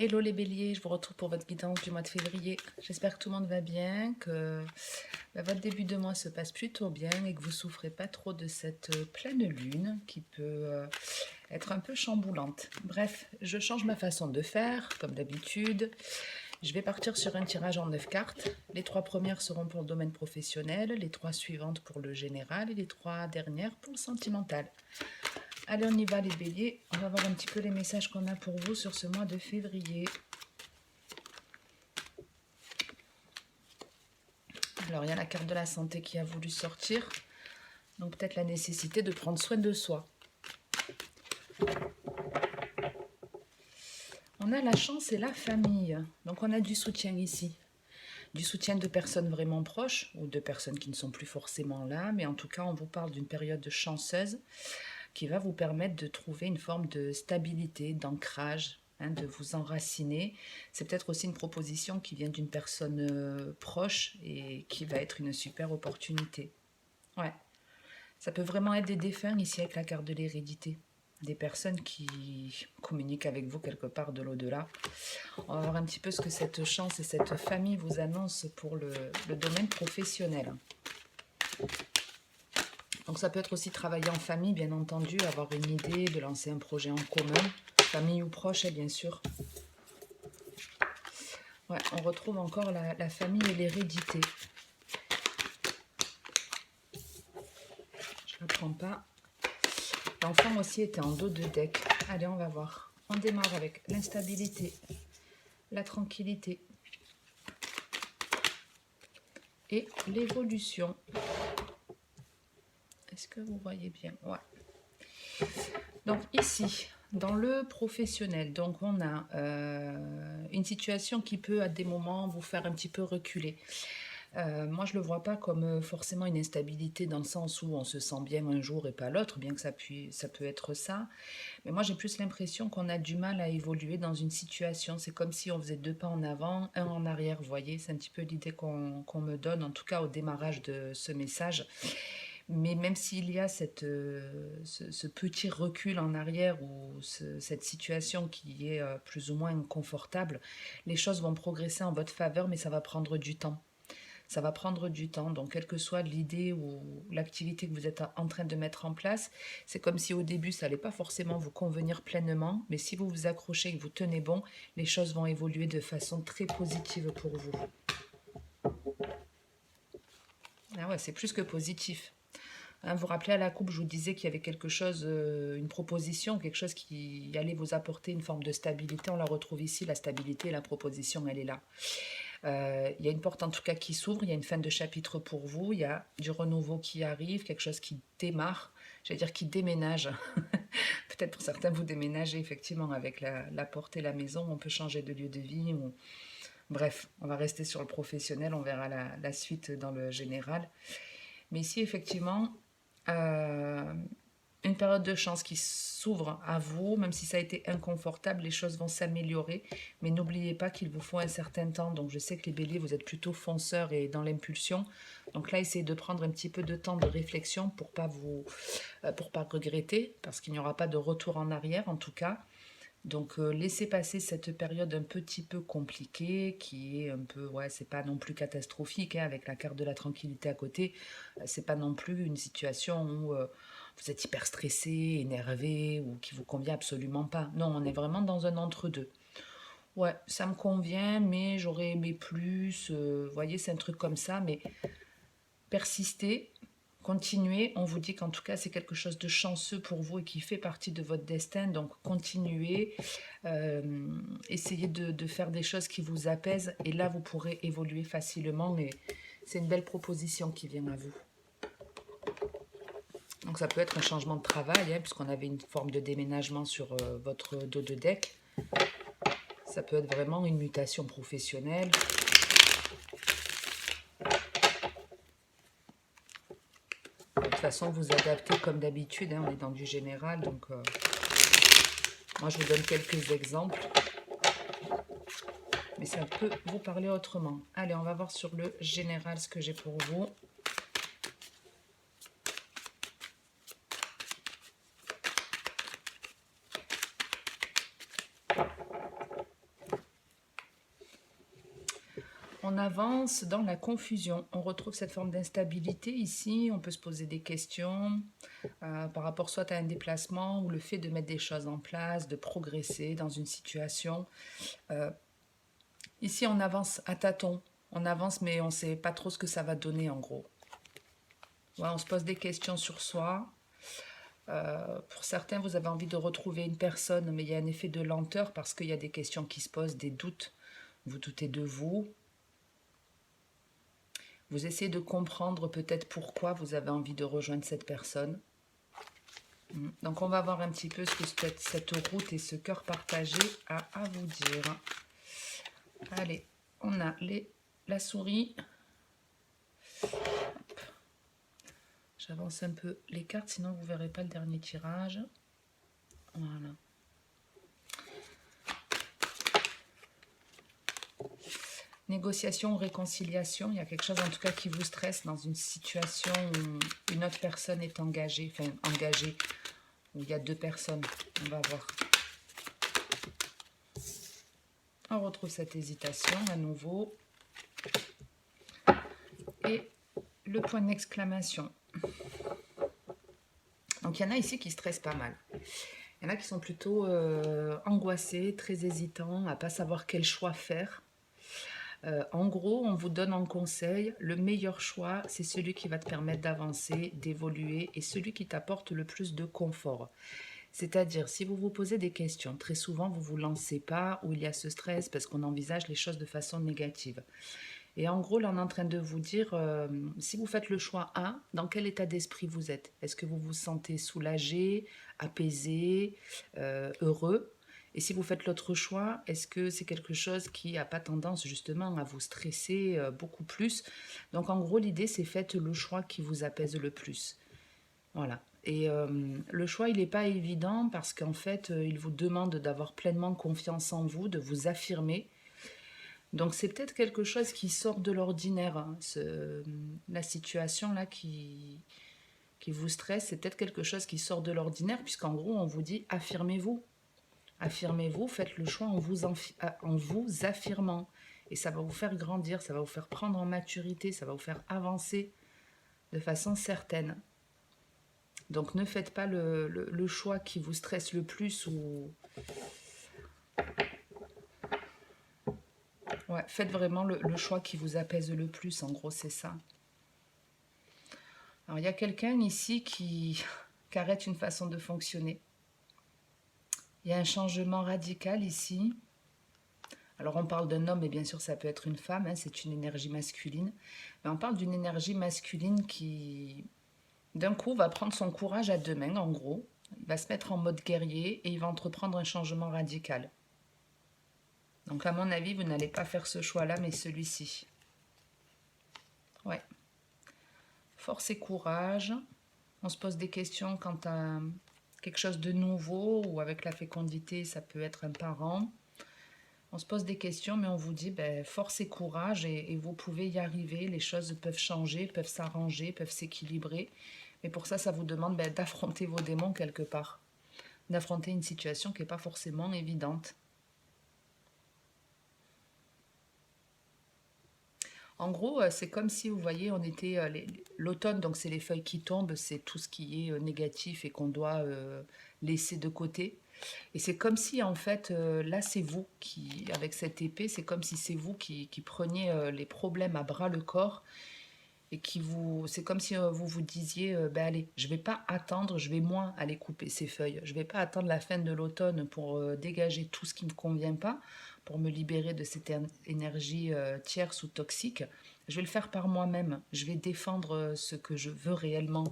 Hello les béliers, je vous retrouve pour votre guidance du mois de février. J'espère que tout le monde va bien, que votre début de mois se passe plutôt bien et que vous souffrez pas trop de cette pleine lune qui peut être un peu chamboulante. Bref, je change ma façon de faire, comme d'habitude. Je vais partir sur un tirage en 9 cartes. Les 3 premières seront pour le domaine professionnel, les 3 suivantes pour le général et les 3 dernières pour le sentimental. Allez, on y va les béliers. On va voir un petit peu les messages qu'on a pour vous sur ce mois de février. Alors, il y a la carte de la santé qui a voulu sortir. Donc, peut-être la nécessité de prendre soin de soi. On a la chance et la famille. Donc, on a du soutien ici. Du soutien de personnes vraiment proches ou de personnes qui ne sont plus forcément là. Mais en tout cas, on vous parle d'une période chanceuse qui va vous permettre de trouver une forme de stabilité, d'ancrage, de vous enraciner. C'est peut-être aussi une proposition qui vient d'une personne proche et qui va être une super opportunité. Ouais. Ça peut vraiment être des défunts ici avec la carte de l'hérédité. Des personnes qui communiquent avec vous quelque part de l'au-delà. On va voir un petit peu ce que cette chance et cette famille vous annoncent pour le domaine professionnel. Donc ça peut être aussi travailler en famille, bien entendu, avoir une idée, de lancer un projet en commun, famille ou proche, bien sûr. Ouais, on retrouve encore la famille et l'hérédité. Je ne la prends pas. L'enfant aussi était en dos de deck. Allez, on va voir. On démarre avec l'instabilité, la tranquillité et l'évolution. Est-ce que vous voyez bien? Ouais. Donc ici, dans le professionnel, donc on a une situation qui peut à des moments vous faire un petit peu reculer. Moi, je ne le vois pas comme forcément une instabilité dans le sens où on se sent bien un jour et pas l'autre, bien que ça peut être ça. Mais moi, j'ai plus l'impression qu'on a du mal à évoluer dans une situation. C'est comme si on faisait 2 pas en avant, un en arrière, vous voyez. C'est un petit peu l'idée qu'on me donne, en tout cas au démarrage de ce message. Mais même s'il y a ce petit recul en arrière ou cette situation qui est plus ou moins confortable, les choses vont progresser en votre faveur, mais ça va prendre du temps. Ça va prendre du temps, donc quelle que soit l'idée ou l'activité que vous êtes en train de mettre en place, c'est comme si au début ça n'allait pas forcément vous convenir pleinement, mais si vous vous accrochez et que vous tenez bon, les choses vont évoluer de façon très positive pour vous. Ah ouais, c'est plus que positif. Hein, vous vous rappelez à la coupe, je vous disais qu'il y avait quelque chose, une proposition, quelque chose qui allait vous apporter une forme de stabilité. On la retrouve ici, la stabilité, la proposition, elle est là. Il y a une porte en tout cas qui s'ouvre, il y a une fin de chapitre pour vous, il y a du renouveau qui arrive, quelque chose qui démarre, j'allais dire qui déménage. Peut-être pour certains, vous déménagez effectivement avec la porte et la maison, on peut changer de lieu de vie. Ou... Bref, on va rester sur le professionnel, on verra la suite dans le général. Mais ici, effectivement, une période de chance qui s'ouvre à vous, même si ça a été inconfortable, les choses vont s'améliorer. Mais n'oubliez pas qu'il vous faut un certain temps. Donc je sais que les béliers, vous êtes plutôt fonceurs et dans l'impulsion. Donc là, essayez de prendre un petit peu de temps de réflexion pour pas regretter, parce qu'il n'y aura pas de retour en arrière en tout cas. Donc laissez passer cette période un petit peu compliquée, qui est un peu, ouais, c'est pas non plus catastrophique, hein, avec la carte de la tranquillité à côté. C'est pas non plus une situation où vous êtes hyper stressé, énervé, ou qui vous convient absolument pas. Non, on est vraiment dans un entre-deux. Ouais, ça me convient, mais j'aurais aimé plus. Vous voyez, c'est un truc comme ça, mais persistez, continuez. On vous dit qu'en tout cas, c'est quelque chose de chanceux pour vous et qui fait partie de votre destin. Donc, continuez. Essayez de faire des choses qui vous apaisent. Et là, vous pourrez évoluer facilement. Et c'est une belle proposition qui vient à vous. Donc, ça peut être un changement de travail, hein, puisqu'on avait une forme de déménagement sur votre dos de deck. Ça peut être vraiment une mutation professionnelle. De toute façon, vous adaptez comme d'habitude, hein, on est dans du général, donc moi je vous donne quelques exemples, mais ça peut vous parler autrement. Allez, on va voir sur le général ce que j'ai pour vous. On avance dans la confusion. On retrouve cette forme d'instabilité ici. On peut se poser des questions par rapport soit à un déplacement ou le fait de mettre des choses en place, de progresser dans une situation. Ici, on avance à tâtons. On avance, mais on ne sait pas trop ce que ça va donner en gros. Ouais, on se pose des questions sur soi. Pour certains, vous avez envie de retrouver une personne, mais il y a un effet de lenteur parce qu'il y a des questions qui se posent, des doutes. Vous doutez de vous. Vous essayez de comprendre peut-être pourquoi vous avez envie de rejoindre cette personne. Donc on va voir un petit peu ce que cette route et ce cœur partagé a à vous dire. Allez, on a la souris. J'avance un peu les cartes, sinon vous ne verrez pas le dernier tirage. Voilà. Négociation ou réconciliation, il y a quelque chose en tout cas qui vous stresse dans une situation où une autre personne est engagée, où il y a deux personnes, on va voir. On retrouve cette hésitation à nouveau. Et le point d'exclamation. Donc il y en a ici qui stressent pas mal. Il y en a qui sont plutôt angoissés, très hésitants, à ne pas savoir quel choix faire. En gros, on vous donne en conseil, le meilleur choix, c'est celui qui va te permettre d'avancer, d'évoluer et celui qui t'apporte le plus de confort. C'est-à-dire, si vous vous posez des questions, très souvent, vous ne vous lancez pas où il y a ce stress parce qu'on envisage les choses de façon négative. Et en gros, là, on est en train de vous dire, si vous faites le choix 1, dans quel état d'esprit vous êtes? Est-ce que vous vous sentez soulagé, apaisé, heureux? Et si vous faites l'autre choix, est-ce que c'est quelque chose qui n'a pas tendance justement à vous stresser beaucoup plus? Donc en gros, l'idée, c'est faites le choix qui vous apaise le plus. Voilà. Et le choix, il n'est pas évident parce qu'en fait, il vous demande d'avoir pleinement confiance en vous, de vous affirmer. Donc c'est peut-être quelque chose qui sort de l'ordinaire, hein, la situation là qui vous stresse, c'est peut-être quelque chose qui sort de l'ordinaire, puisqu'en gros on vous dit affirmez-vous. Affirmez-vous, faites le choix en vous affirmant. Et ça va vous faire grandir, ça va vous faire prendre en maturité, ça va vous faire avancer de façon certaine. Donc ne faites pas le choix qui vous stresse le plus ou... Ouais, faites vraiment le choix qui vous apaise le plus, en gros, c'est ça. Alors, il y a quelqu'un ici qui arrête une façon de fonctionner. Il y a un changement radical ici. Alors, on parle d'un homme, mais bien sûr, ça peut être une femme, hein, c'est une énergie masculine. Mais on parle d'une énergie masculine qui, d'un coup, va prendre son courage à deux mains, en gros. Il va se mettre en mode guerrier et il va entreprendre un changement radical. Donc, à mon avis, vous n'allez pas faire ce choix-là, mais celui-ci. Ouais. Force et courage. On se pose des questions quant à quelque chose de nouveau ou avec la fécondité, ça peut être un parent. On se pose des questions, mais on vous dit force et courage et vous pouvez y arriver. Les choses peuvent changer, peuvent s'arranger, peuvent s'équilibrer. Mais pour ça, ça vous demande d'affronter vos démons quelque part. D'affronter une situation qui n'est pas forcément évidente. En gros, c'est comme si, vous voyez, on était l'automne, donc c'est les feuilles qui tombent, c'est tout ce qui est négatif et qu'on doit laisser de côté. Et c'est comme si, en fait, là, c'est vous qui, avec cette épée, c'est comme si c'est vous qui preniez les problèmes à bras le corps et c'est comme si vous vous disiez, allez, je vais pas attendre, je vais moins aller couper ces feuilles. Je vais pas attendre la fin de l'automne pour dégager tout ce qui me convient pas, pour me libérer de cette énergie tierce ou toxique. Je vais le faire par moi-même. Je vais défendre ce que je veux réellement.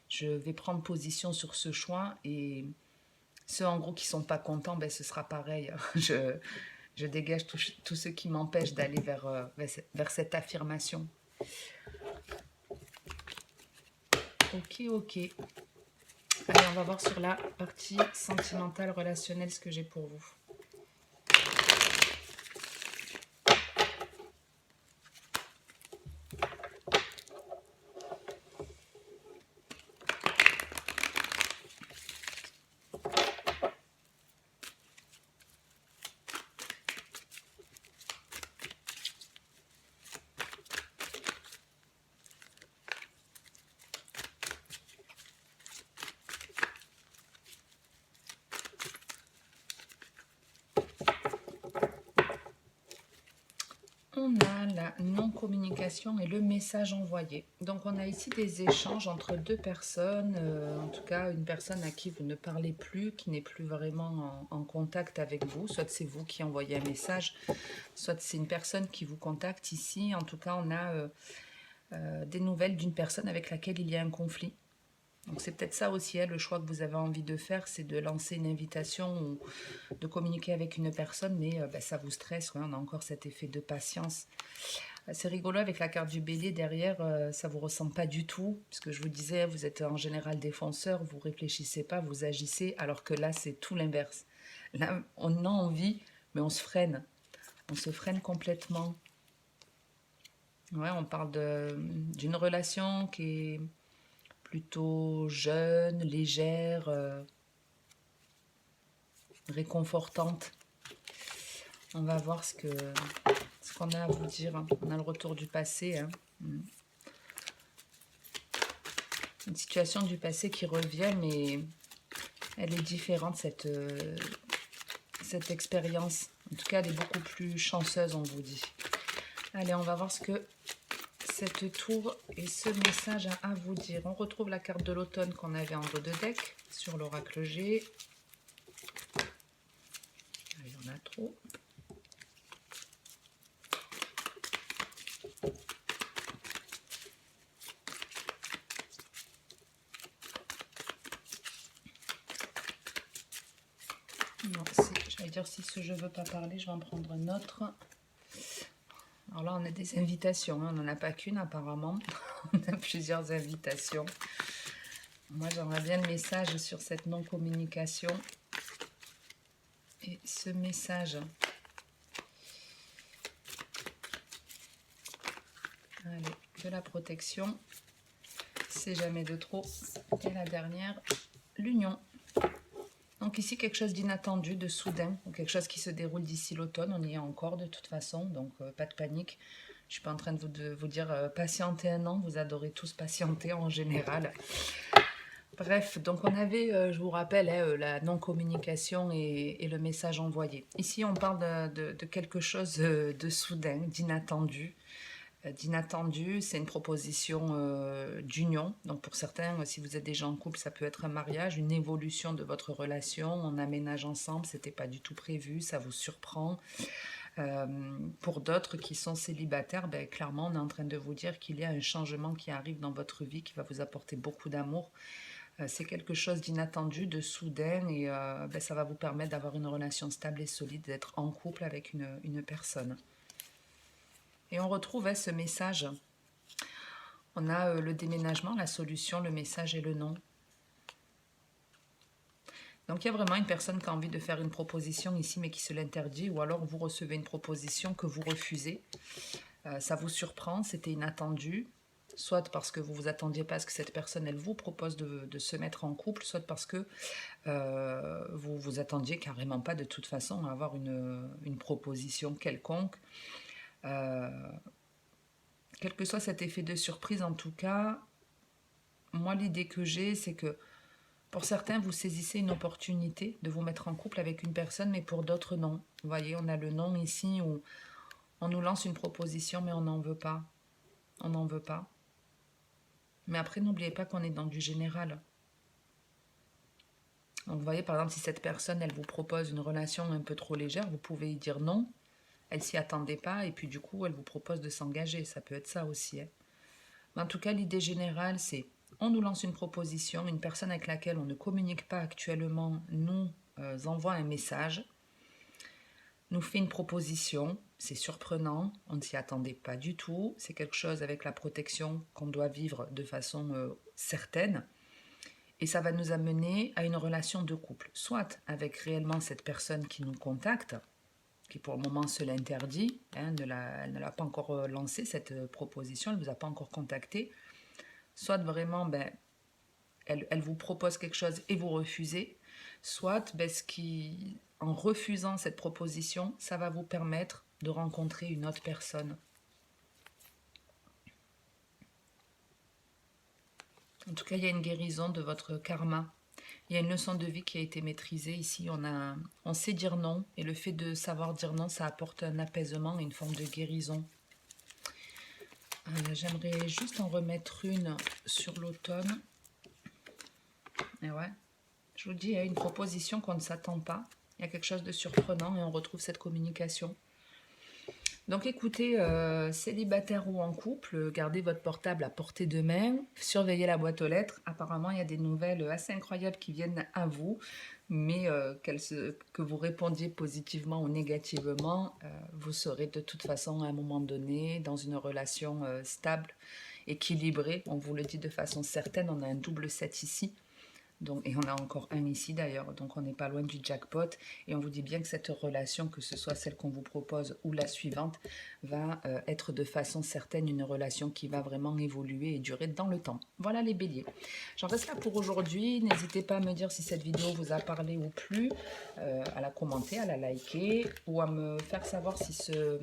Je vais prendre position sur ce choix et ceux en gros qui sont pas contents, ce sera pareil. Je dégage tout ce qui m'empêche d'aller vers cette affirmation. Ok. Allez, on va voir sur la partie sentimentale, relationnelle, ce que j'ai pour vous. on a la non-communication et le message envoyé. Donc on a ici des échanges entre deux personnes, en tout cas une personne à qui vous ne parlez plus, qui n'est plus vraiment en contact avec vous, soit c'est vous qui envoyez un message, soit c'est une personne qui vous contacte ici. En tout cas, on a des nouvelles d'une personne avec laquelle il y a un conflit. Donc c'est peut-être ça aussi, le choix que vous avez envie de faire, c'est de lancer une invitation ou de communiquer avec une personne, mais ça vous stresse, on a encore cet effet de patience. C'est rigolo avec la carte du bélier derrière, ça vous ressemble pas du tout, puisque je vous disais, vous êtes en général défenseur, vous réfléchissez pas, vous agissez, alors que là c'est tout l'inverse. Là on a envie, mais on se freine complètement. Ouais, on parle d'une relation qui est plutôt jeune, légère, réconfortante. On va voir ce qu'on a à vous dire. On a le retour du passé. Une situation du passé qui revient, mais elle est différente, cette expérience. En tout cas, elle est beaucoup plus chanceuse, on vous dit. Allez, on va voir ce que cette tour et ce message a à vous dire. On retrouve la carte de l'automne qu'on avait en dos de deck sur l'oracle G. Il y en a trop. Non, j'allais dire si ce je veux pas parler, je vais en prendre un autre. Alors là, on a des invitations, on n'en a pas qu'une apparemment. On a plusieurs invitations. Moi, j'aimerais bien le message sur cette non-communication. Et ce message. Allez, de la protection. C'est jamais de trop. Et la dernière, l'union. Donc ici, quelque chose d'inattendu, de soudain, ou quelque chose qui se déroule d'ici l'automne. On y est encore de toute façon, donc pas de panique. Je ne suis pas en train de vous dire patientez un an, vous adorez tous patienter en général. Bref, donc on avait, je vous rappelle, la non-communication et le message envoyé. Ici, on parle de quelque chose de soudain, d'inattendu. D'inattendu, c'est une proposition d'union. Donc pour certains, si vous êtes déjà en couple, ça peut être un mariage, une évolution de votre relation. On aménage ensemble, c'était pas du tout prévu, ça vous surprend. Pour d'autres qui sont célibataires, clairement, on est en train de vous dire qu'il y a un changement qui arrive dans votre vie, qui va vous apporter beaucoup d'amour. C'est quelque chose d'inattendu, de soudain, et ça va vous permettre d'avoir une relation stable et solide, d'être en couple avec une personne. Et on retrouve ce message. On a le déménagement, la solution, le message et le non. Donc il y a vraiment une personne qui a envie de faire une proposition ici, mais qui se l'interdit, ou alors vous recevez une proposition que vous refusez. Ça vous surprend, c'était inattendu, soit parce que vous ne vous attendiez pas à ce que cette personne, elle vous propose de se mettre en couple, soit parce que vous vous attendiez carrément pas de toute façon à avoir une proposition quelconque. Quel que soit cet effet de surprise, en tout cas, moi l'idée que j'ai, c'est que pour certains, vous saisissez une opportunité de vous mettre en couple avec une personne, mais pour d'autres, non. Vous voyez, on a le non ici où on nous lance une proposition, mais on n'en veut pas. On n'en veut pas. Mais après, n'oubliez pas qu'on est dans du général. Donc, vous voyez, par exemple, si cette personne, elle vous propose une relation un peu trop légère, vous pouvez y dire non. Elle s'y attendait pas, et puis du coup, elle vous propose de s'engager. Ça peut être ça aussi. Mais en tout cas, l'idée générale, c'est on nous lance une proposition, une personne avec laquelle on ne communique pas actuellement nous envoie un message, nous fait une proposition, c'est surprenant, on ne s'y attendait pas du tout, c'est quelque chose avec la protection qu'on doit vivre de façon certaine, et ça va nous amener à une relation de couple, soit avec réellement cette personne qui nous contacte, qui pour le moment se l'interdit, elle ne l'a pas encore lancé cette proposition, elle ne vous a pas encore contacté, soit vraiment elle vous propose quelque chose et vous refusez, soit en refusant cette proposition, ça va vous permettre de rencontrer une autre personne. En tout cas, il y a une guérison de votre karma. Il y a une leçon de vie qui a été maîtrisée. Ici, on sait dire non. Et le fait de savoir dire non, ça apporte un apaisement et une forme de guérison. J'aimerais juste en remettre une sur l'automne. Et ouais, je vous dis, il y a une proposition qu'on ne s'attend pas. Il y a quelque chose de surprenant et on retrouve cette communication. Donc écoutez, célibataire ou en couple, gardez votre portable à portée de main, surveillez la boîte aux lettres. Apparemment, il y a des nouvelles assez incroyables qui viennent à vous, mais que vous répondiez positivement ou négativement, vous serez de toute façon à un moment donné dans une relation stable, équilibrée. On vous le dit de façon certaine, on a un double 7 ici. Donc, et on a encore un ici d'ailleurs, donc on n'est pas loin du jackpot. Et on vous dit bien que cette relation, que ce soit celle qu'on vous propose ou la suivante, va être de façon certaine une relation qui va vraiment évoluer et durer dans le temps. Voilà les béliers. J'en reste là pour aujourd'hui. N'hésitez pas à me dire si cette vidéo vous a parlé ou plus, à la commenter, à la liker ou à me faire savoir si ce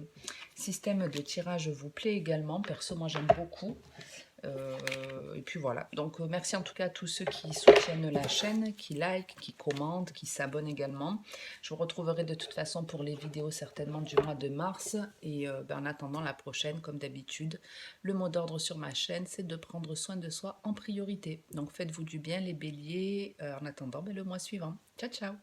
système de tirage vous plaît également. Perso, moi j'aime beaucoup. Et puis voilà, donc merci en tout cas à tous ceux qui soutiennent la chaîne, qui like, qui commentent, qui s'abonnent également. Je vous retrouverai de toute façon pour les vidéos certainement du mois de mars. Et en attendant la prochaine, comme d'habitude, le mot d'ordre sur ma chaîne, c'est de prendre soin de soi en priorité. Donc faites-vous du bien les béliers, en attendant le mois suivant. Ciao ciao.